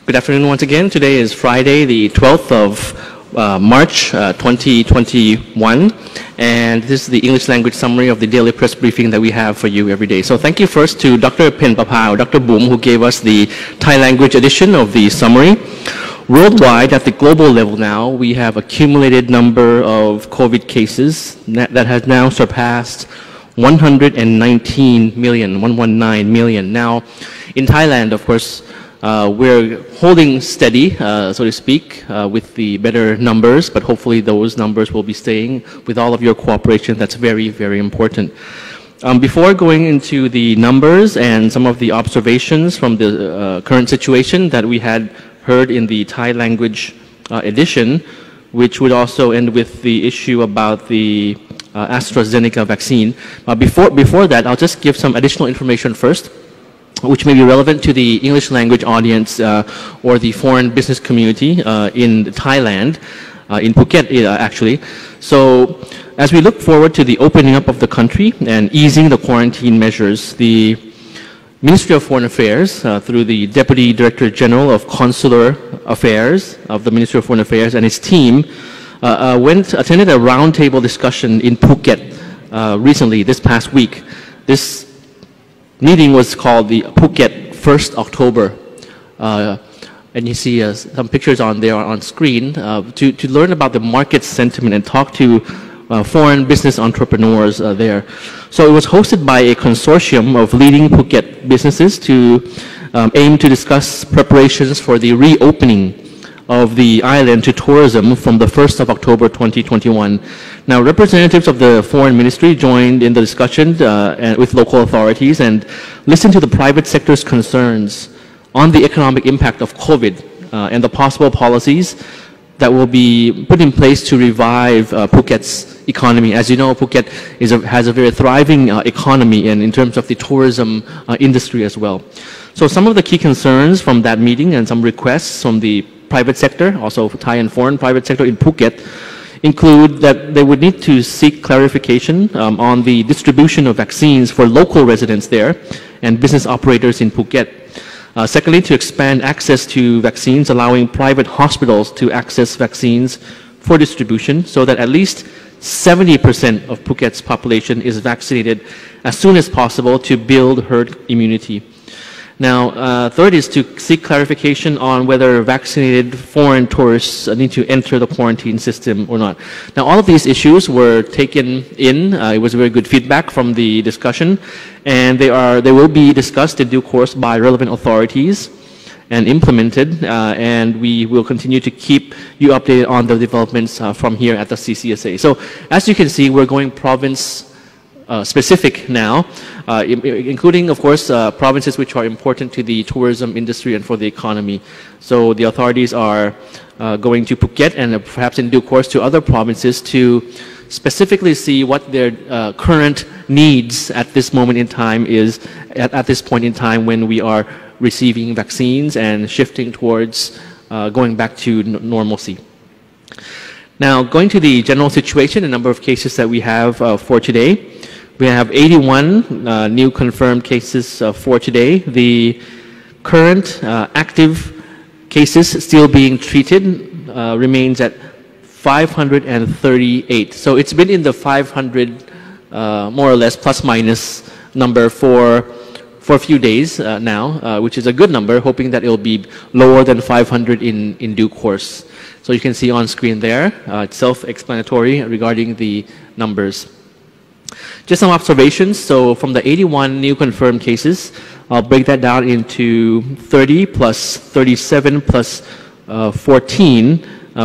Good afternoon once again. Today is Friday, the 12th of March 2021, and this is the English language summary of the daily press briefing that we have for you every day. So thank you first to Dr. Pen Papao, Dr. Boom, who gave us the Thai language edition of the summary. Worldwide, at the global level now, we have accumulated number of COVID cases that has now surpassed 119 million, 119 million. Now, in Thailand, of course, we're holding steady, so to speak, with the better numbers, but hopefully those numbers will be staying with all of your cooperation. That's very, very important. Before going into the numbers and some of the observations from the current situation that we had heard in the Thai language edition, which would also end with the issue about the AstraZeneca vaccine. Before that, I'll just give some additional information first, which may be relevant to the English language audience or the foreign business community in Thailand, in Phuket actually. So as we look forward to the opening up of the country and easing the quarantine measures, the Ministry of Foreign Affairs, through the Deputy Director-General of Consular Affairs of the Ministry of Foreign Affairs and his team, attended a roundtable discussion in Phuket recently, this past week. This meeting was called the Phuket 1st October. And you see some pictures on there on screen to learn about the market sentiment and talk to foreign business entrepreneurs there. So it was hosted by a consortium of leading Phuket businesses to aim to discuss preparations for the reopening of the island to tourism from the 1st of October 2021. Now, representatives of the Foreign Ministry joined in the discussion with local authorities and listened to the private sector's concerns on the economic impact of COVID and the possible policies that will be put in place to revive Phuket's economy. As you know, Phuket has a very thriving economy and in terms of the tourism industry as well. So some of the key concerns from that meeting and some requests from the private sector, also Thai and foreign private sector in Phuket, include that they would need to seek clarification on the distribution of vaccines for local residents there and business operators in Phuket. Secondly, to expand access to vaccines, allowing private hospitals to access vaccines for distribution so that at least 70% of Phuket's population is vaccinated as soon as possible to build herd immunity. Now, third is to seek clarification on whether vaccinated foreign tourists need to enter the quarantine system or not. Now, all of these issues were taken in. It was very good feedback from the discussion, and they will be discussed in due course by relevant authorities and implemented, and we will continue to keep you updated on the developments from here at the CCSA. So, as you can see, we're going province specific now, including, of course, provinces which are important to the tourism industry and for the economy. So the authorities are going to Phuket and perhaps in due course to other provinces to specifically see what their current needs at this moment in time is, at this point in time when we are receiving vaccines and shifting towards going back to normalcy. Now, going to the general situation, a number of cases that we have for today. We have 81 new confirmed cases for today. The current active cases still being treated remains at 538. So it's been in the 500, more or less, plus minus number for a few days now, which is a good number, hoping that it will be lower than 500 in due course. So you can see on screen there, it's self-explanatory regarding the numbers. Just some observations. So from the 81 new confirmed cases, I'll break that down into 30 plus 37 plus 14,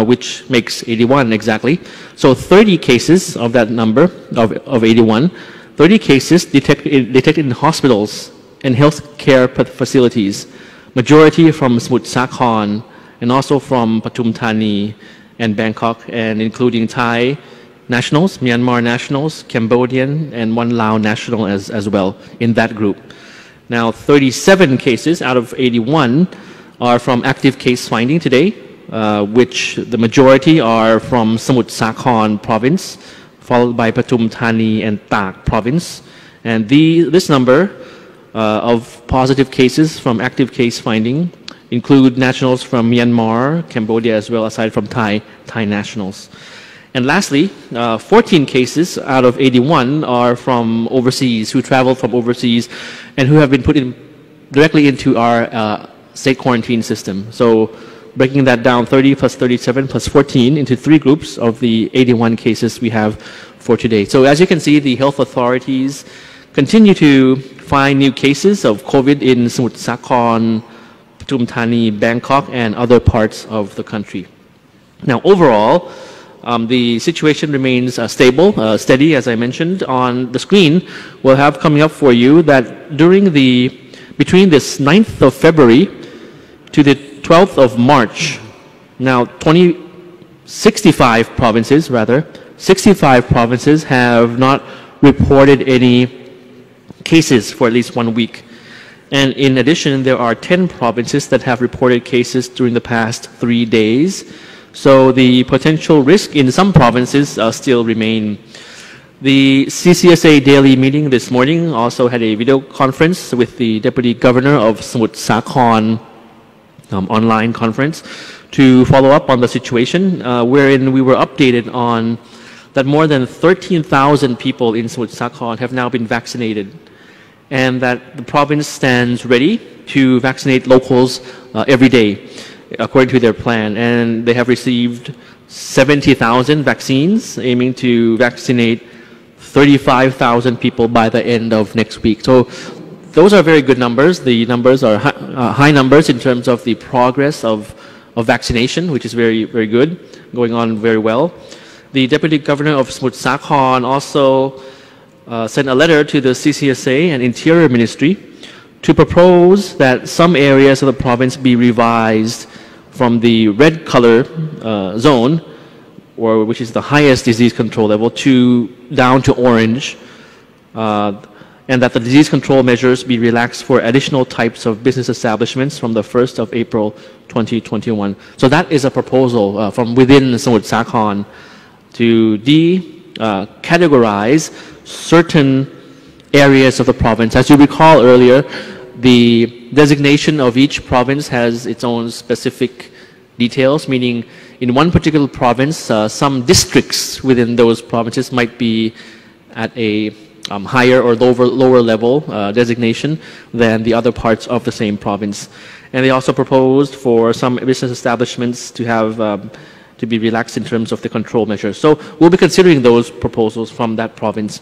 which makes 81 exactly. So 30 cases of that number of 81, 30 cases detected in hospitals and healthcare facilities, majority from Samut Sakhon and also from Pathum Thani and Bangkok, and including Thai nationals, Myanmar nationals, Cambodian, and one Lao national as well in that group. Now, 37 cases out of 81 are from active case finding today, which the majority are from Samut Sakhon province, followed by Pathum Thani and Tak province. And this number of positive cases from active case finding include nationals from Myanmar, Cambodia as well, aside from Thai nationals. And lastly, 14 cases out of 81 are from overseas, who traveled from overseas and who have been put directly into our state quarantine system. So breaking that down, 30 plus 37 plus 14 into 3 groups of the 81 cases we have for today. So as you can see, the health authorities continue to find new cases of COVID in Samut Sakhon, Pathum Thani, Bangkok, and other parts of the country. Now, overall, the situation remains stable, steady, as I mentioned. On the screen, we'll have coming up for you that between this 9th of February to the 12th of March, now 65 provinces have not reported any cases for at least 1 week. And in addition, there are 10 provinces that have reported cases during the past 3 days. So the potential risk in some provinces still remain. The CCSA daily meeting this morning also had a video conference with the Deputy Governor of Samut Sakhon, online conference, to follow up on the situation, wherein we were updated on that more than 13,000 people in Samut Sakhon have now been vaccinated, and that the province stands ready to vaccinate locals every day, according to their plan. And they have received 70,000 vaccines, aiming to vaccinate 35,000 people by the end of next week. So those are very good numbers. The numbers are high numbers in terms of the progress of vaccination, which is very, very good, going on very well. The Deputy Governor of Samut Sakhon also sent a letter to the CCSA and Interior Ministry to propose that some areas of the province be revised from the red color zone, or which is the highest disease control level, down to orange, and that the disease control measures be relaxed for additional types of business establishments from the 1st of April 2021. So that is a proposal from within Samut Sakhon to categorize certain areas of the province. As you recall earlier, the designation of each province has its own specific details, meaning in one particular province, some districts within those provinces might be at a higher or lower level designation than the other parts of the same province. And they also proposed for some business establishments to have to be relaxed in terms of the control measures. So we'll be considering those proposals from that province.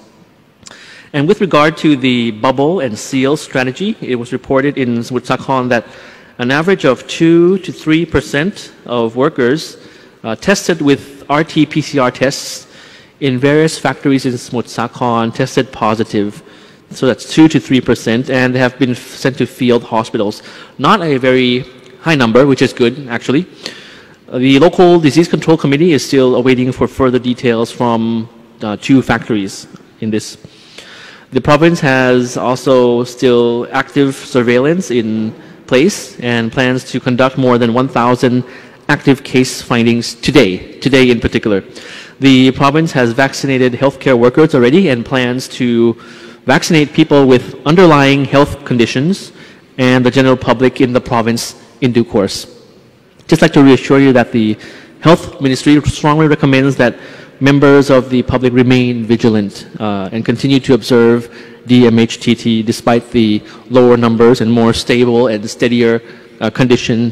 And with regard to the bubble and seal strategy, it was reported in Samut Sakhon that an average of 2 to 3% of workers tested with RT-PCR tests in various factories in Samut Sakhon tested positive. So that's 2 to 3%, and they have been sent to field hospitals. Not a very high number, which is good, actually. The local disease control committee is still awaiting for further details from 2 factories in this. The province has also still active surveillance in place and plans to conduct more than 1,000 active case findings today in particular. The province has vaccinated healthcare workers already and plans to vaccinate people with underlying health conditions and the general public in the province in due course. Just like to reassure you that the Health Ministry strongly recommends that members of the public remain vigilant and continue to observe DMHTT despite the lower numbers and more stable and steadier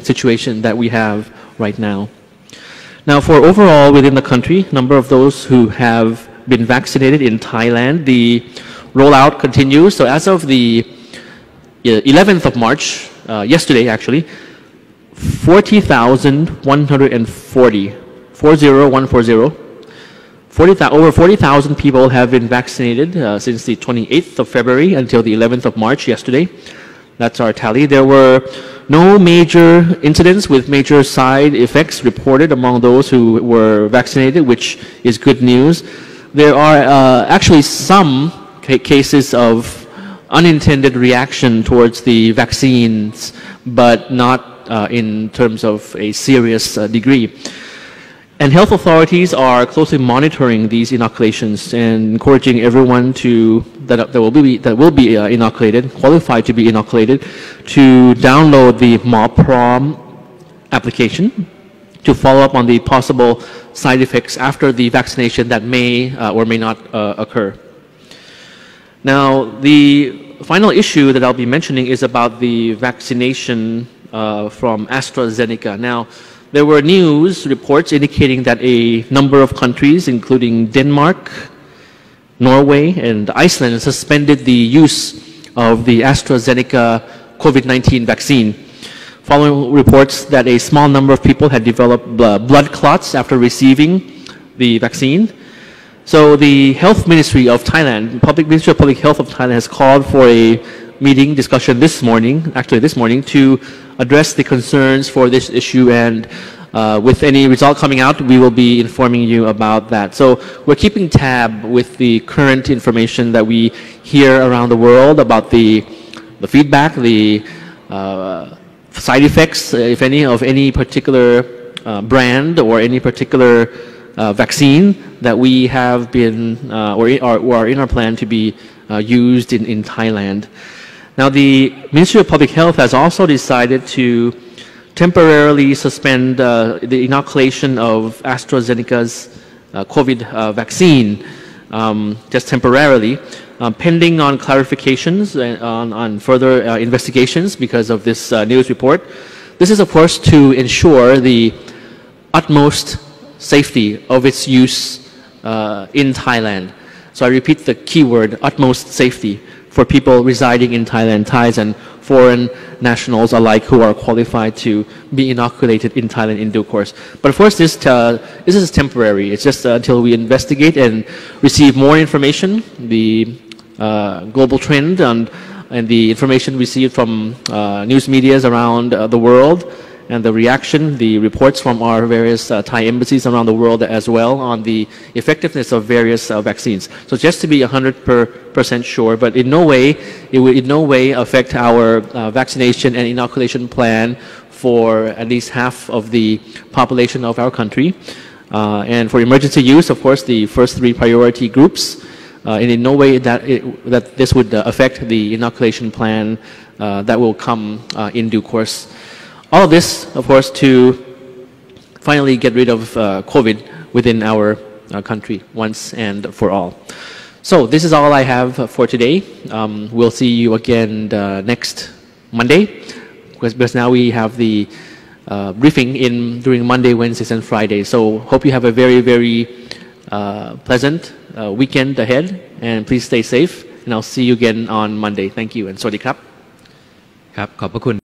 situation that we have right now. Now, for overall within the country, number of those who have been vaccinated in Thailand, the rollout continues. So as of the 11th of March, yesterday actually, 40,140, 40140, over 40,000 people have been vaccinated since the 28th of February until the 11th of March yesterday. That's our tally. There were no major incidents with major side effects reported among those who were vaccinated, which is good news. There are actually some cases of unintended reaction towards the vaccines, but not in terms of a serious degree. And health authorities are closely monitoring these inoculations and encouraging everyone that will be inoculated, qualified to be inoculated, to download the MOPROM application to follow up on the possible side effects after the vaccination that may or may not occur. Now, the final issue that I'll be mentioning is about the vaccination from AstraZeneca. Now, there were news reports indicating that a number of countries, including Denmark, Norway, and Iceland, suspended the use of the AstraZeneca COVID-19 vaccine, following reports that a small number of people had developed blood clots after receiving the vaccine. So the Health Ministry of Thailand, Ministry of Public Health of Thailand, has called for a discussion this morning, to address the concerns for this issue, and with any result coming out, we will be informing you about that. So we're keeping tab with the current information that we hear around the world about the feedback, the side effects, if any, of any particular brand or any particular vaccine that we have been or are in our plan to be used in Thailand. Now, the Ministry of Public Health has also decided to temporarily suspend the inoculation of AstraZeneca's COVID vaccine, just temporarily, pending on clarifications on further investigations because of this news report. This is, of course, to ensure the utmost safety of its use in Thailand. So I repeat the keyword, utmost safety, for people residing in Thailand, Thais and foreign nationals alike who are qualified to be inoculated in Thailand in due course. But of course, this is temporary. It's just until we investigate and receive more information, the global trend and the information received from news medias around the world, and the reaction, the reports from our various Thai embassies around the world as well on the effectiveness of various vaccines. So just to be 100% sure, but it will in no way affect our vaccination and inoculation plan for at least half of the population of our country. And for emergency use, of course, the first 3 priority groups, and in no way that this would affect the inoculation plan that will come in due course. All of this, of course, to finally get rid of COVID within our country once and for all. So this is all I have for today. We'll see you again next Monday, because now we have the briefing during Monday, Wednesdays, and Fridays. So hope you have a very, very pleasant weekend ahead, and please stay safe. And I'll see you again on Monday. Thank you, and สวัสดีครับ ครับขอบพระคุณ